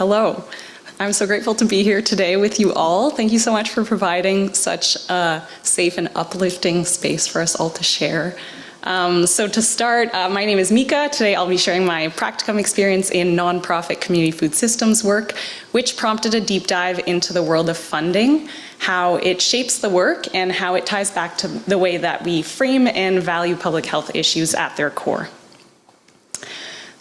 Hello. I'm so grateful to be here today with you all. Thank you so much for providing such a safe and uplifting space for us all to share. So to start, my name is Mika. Today I'll be sharing my practicum experience in nonprofit community food systems work, which prompted a deep dive into the world of funding, how it shapes the work, and how it ties back to the way that we frame and value public health issues at their core.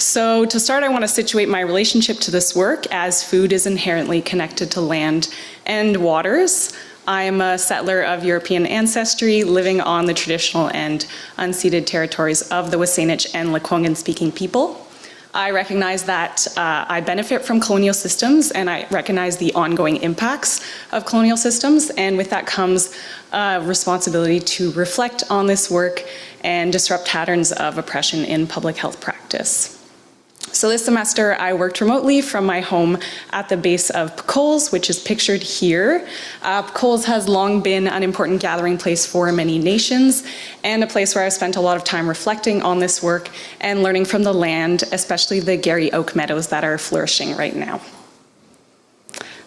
So to start, I want to situate my relationship to this work as food is inherently connected to land and waters. I'm a settler of European ancestry living on the traditional and unceded territories of the Wasanich and Lekwungen-speaking people. I recognize that I benefit from colonial systems, and I recognize the ongoing impacts of colonial systems, and with that comes a responsibility to reflect on this work and disrupt patterns of oppression in public health practice. So this semester I worked remotely from my home at the base of Pecoles, which is pictured here. Pecoles has long been an important gathering place for many nations and a place where I've spent a lot of time reflecting on this work and learning from the land, especially the Garry Oak meadows that are flourishing right now.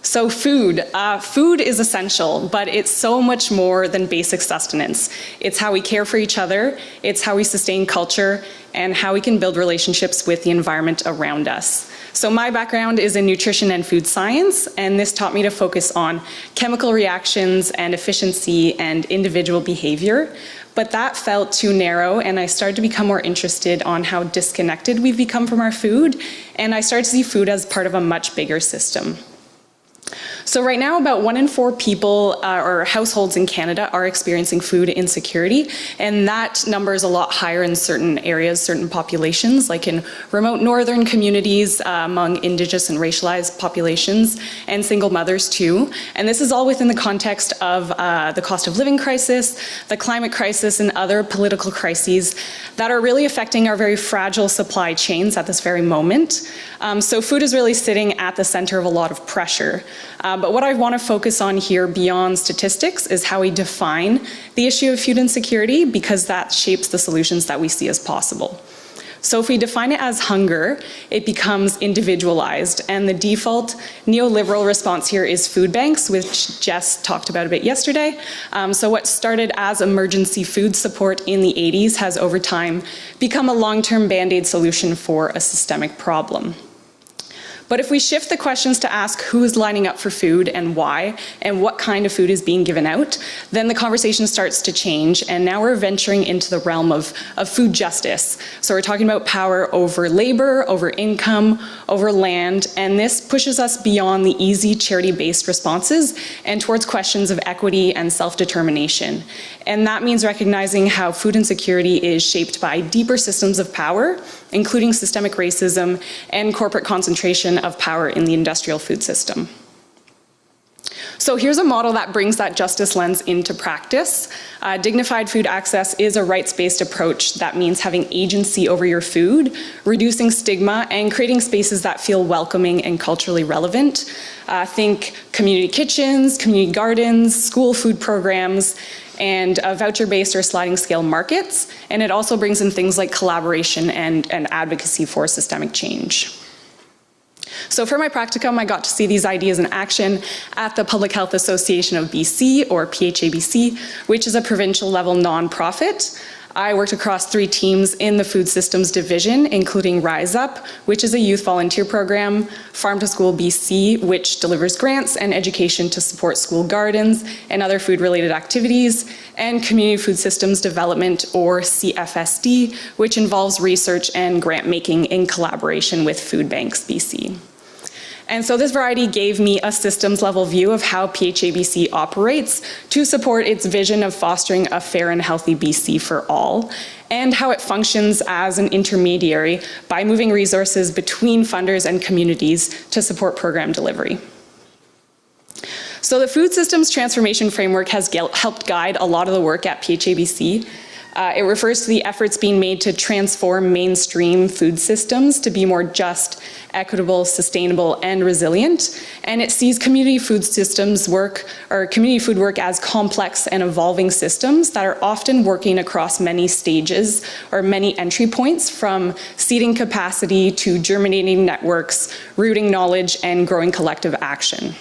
So food. Food is essential, but it's so much more than basic sustenance. It's how we care for each other, it's how we sustain culture, and how we can build relationships with the environment around us. So my background is in nutrition and food science, and this taught me to focus on chemical reactions and efficiency and individual behavior. But that felt too narrow, and I started to become more interested on how disconnected we've become from our food, and I started to see food as part of a much bigger system. So right now, about 1 in 4 people or households in Canada are experiencing food insecurity, and that number is a lot higher in certain areas, certain populations, like in remote northern communities, among Indigenous and racialized populations, and single mothers too. And this is all within the context of the cost of living crisis, the climate crisis, and other political crises that are really affecting our very fragile supply chains at this very moment. So food is really sitting at the center of a lot of pressure. But what I want to focus on here beyond statistics is how we define the issue of food insecurity, because that shapes the solutions that we see as possible. So if we define it as hunger, it becomes individualized, and the default neoliberal response here is food banks, which Jess talked about a bit yesterday. So what started as emergency food support in the 80s has over time become a long-term Band-Aid solution for a systemic problem. But if we shift the questions to ask who is lining up for food and why, and what kind of food is being given out, then the conversation starts to change, and now we're venturing into the realm of food justice. So we're talking about power over labor, over income, over land, and this pushes us beyond the easy charity-based responses and towards questions of equity and self-determination. And that means recognizing how food insecurity is shaped by deeper systems of power, including systemic racism and corporate concentration of power in the industrial food system. So here's a model that brings that justice lens into practice. Dignified food access is a rights-based approach that means having agency over your food, reducing stigma, and creating spaces that feel welcoming and culturally relevant. Think community kitchens, community gardens, school food programs, and voucher-based or sliding scale markets. And it also brings in things like collaboration and advocacy for systemic change. So for my practicum, I got to see these ideas in action at the Public Health Association of BC, or PHABC, which is a provincial level nonprofit. I worked across 3 teams in the food systems division, including Rise Up, which is a youth volunteer program, Farm to School BC, which delivers grants and education to support school gardens and other food-related activities, and Community Food Systems Development, or CFSD, which involves research and grant making in collaboration with Food Banks BC. And so this variety gave me a systems level view of how PHABC operates to support its vision of fostering a fair and healthy BC for all, and how it functions as an intermediary by moving resources between funders and communities to support program delivery. So the food systems transformation framework has helped guide a lot of the work at PHABC. It refers to the efforts being made to transform mainstream food systems to be more just, equitable, sustainable, and resilient. And it sees community food systems work, or community food work, as complex and evolving systems that are often working across many stages or many entry points, from seeding capacity to germinating networks, rooting knowledge, and growing collective action.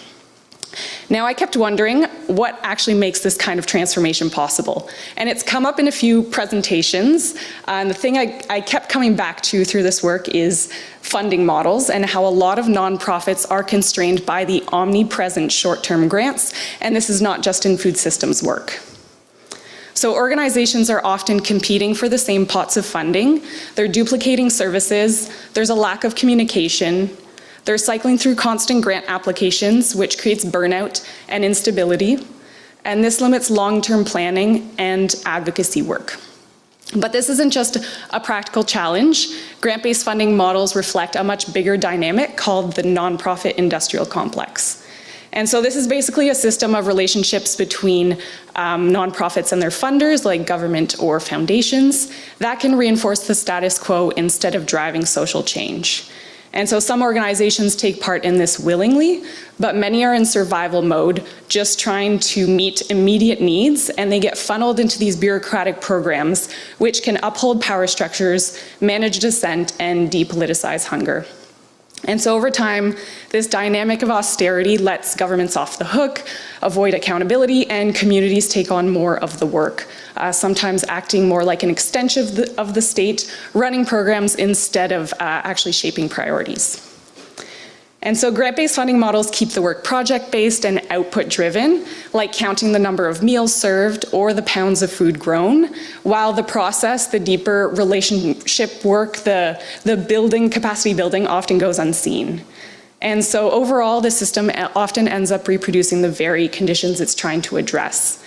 Now, I kept wondering what actually makes this kind of transformation possible. And it's come up in a few presentations. And the thing I kept coming back to through this work is funding models and how a lot of nonprofits are constrained by the omnipresent short-term grants. And this is not just in food systems work. So organizations are often competing for the same pots of funding. They're duplicating services. There's a lack of communication. They're cycling through constant grant applications, which creates burnout and instability, and this limits long-term planning and advocacy work. But this isn't just a practical challenge. Grant-based funding models reflect a much bigger dynamic called the nonprofit industrial complex. And so this is basically a system of relationships between nonprofits and their funders, like government or foundations, that can reinforce the status quo instead of driving social change. And so some organizations take part in this willingly, but many are in survival mode, just trying to meet immediate needs, and they get funneled into these bureaucratic programs, which can uphold power structures, manage dissent, and depoliticize hunger. And so over time, this dynamic of austerity lets governments off the hook, avoid accountability, and communities take on more of the work, sometimes acting more like an extension of the state, running programs instead of actually shaping priorities. And so grant-based funding models keep the work project-based and output-driven, like counting the number of meals served or the pounds of food grown, while the process, the deeper relationship work, the building, capacity building, often goes unseen. And so overall, the system often ends up reproducing the very conditions it's trying to address.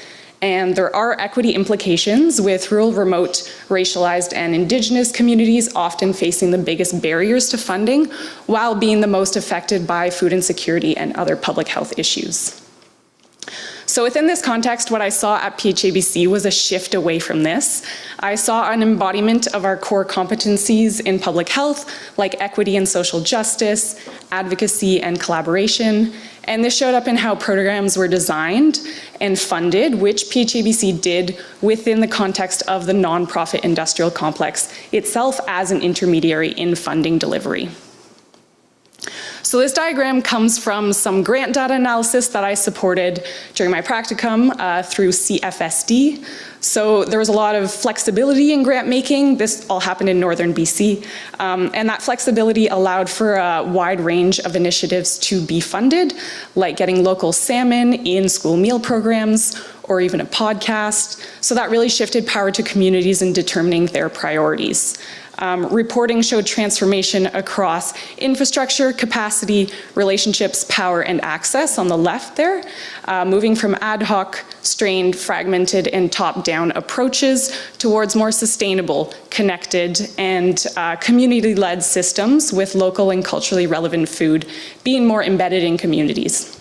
And there are equity implications, with rural, remote, racialized, and Indigenous communities often facing the biggest barriers to funding, while being the most affected by food insecurity and other public health issues. So within this context, what I saw at PHABC was a shift away from this. I saw an embodiment of our core competencies in public health, like equity and social justice, advocacy, and collaboration. And this showed up in how programs were designed and funded, which PHABC did within the context of the nonprofit industrial complex itself as an intermediary in funding delivery. So this diagram comes from some grant data analysis that I supported during my practicum through CFSD. So there was a lot of flexibility in grant making. This all happened in northern BC. And that flexibility allowed for a wide range of initiatives to be funded, like getting local salmon in school meal programs, or even a podcast. So that really shifted power to communities in determining their priorities. Reporting showed transformation across infrastructure, capacity, relationships, power, and access on the left there, moving from ad hoc, strained, fragmented, and top-down approaches towards more sustainable, connected, and community-led systems with local and culturally relevant food being more embedded in communities.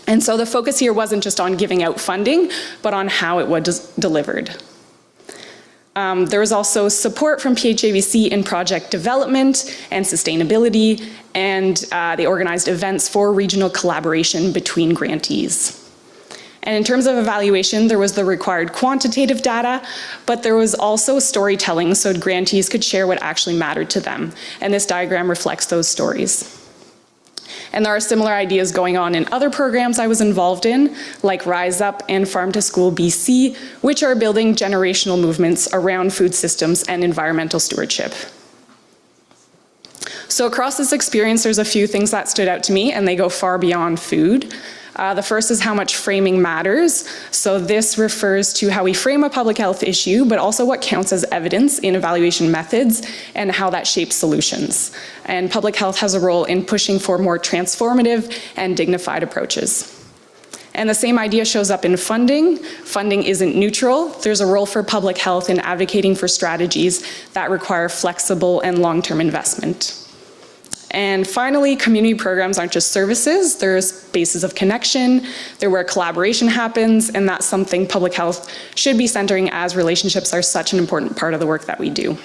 And so the focus here wasn't just on giving out funding, but on how it was delivered. There was also support from PHABC in project development and sustainability, and they organized events for regional collaboration between grantees. And in terms of evaluation, there was the required quantitative data, but there was also storytelling so grantees could share what actually mattered to them. And this diagram reflects those stories. And there are similar ideas going on in other programs I was involved in, like Rise Up and Farm to School BC, which are building generational movements around food systems and environmental stewardship. So across this experience, there's a few things that stood out to me, and they go far beyond food. The first is how much framing matters. So this refers to how we frame a public health issue, but also what counts as evidence in evaluation methods and how that shapes solutions. And public health has a role in pushing for more transformative and dignified approaches. And the same idea shows up in funding. Funding isn't neutral. There's a role for public health in advocating for strategies that require flexible and long-term investment. And finally, community programs aren't just services, they're spaces of connection, they're where collaboration happens, and that's something public health should be centering, as relationships are such an important part of the work that we do.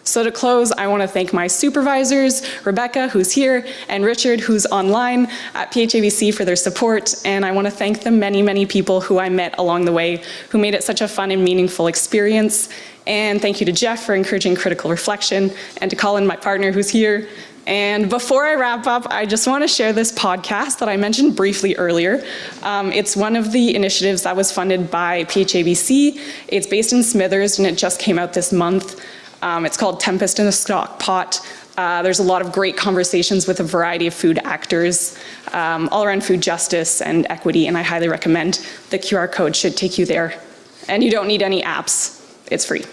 So to close, I want to thank my supervisors, Rebecca, who's here, and Richard, who's online at PHABC, for their support. And I want to thank the many, many people who I met along the way who made it such a fun and meaningful experience. And thank you to Jeff for encouraging critical reflection, and to Colin, my partner, who's here. And before I wrap up, I just want to share this podcast that I mentioned briefly earlier. It's one of the initiatives that was funded by PHABC. It's based in Smithers, and it just came out this month. It's called Tempest in the Stock Pot. There's a lot of great conversations with a variety of food actors all around food justice and equity, and I highly recommend. The QR code should take you there. And you don't need any apps. It's free.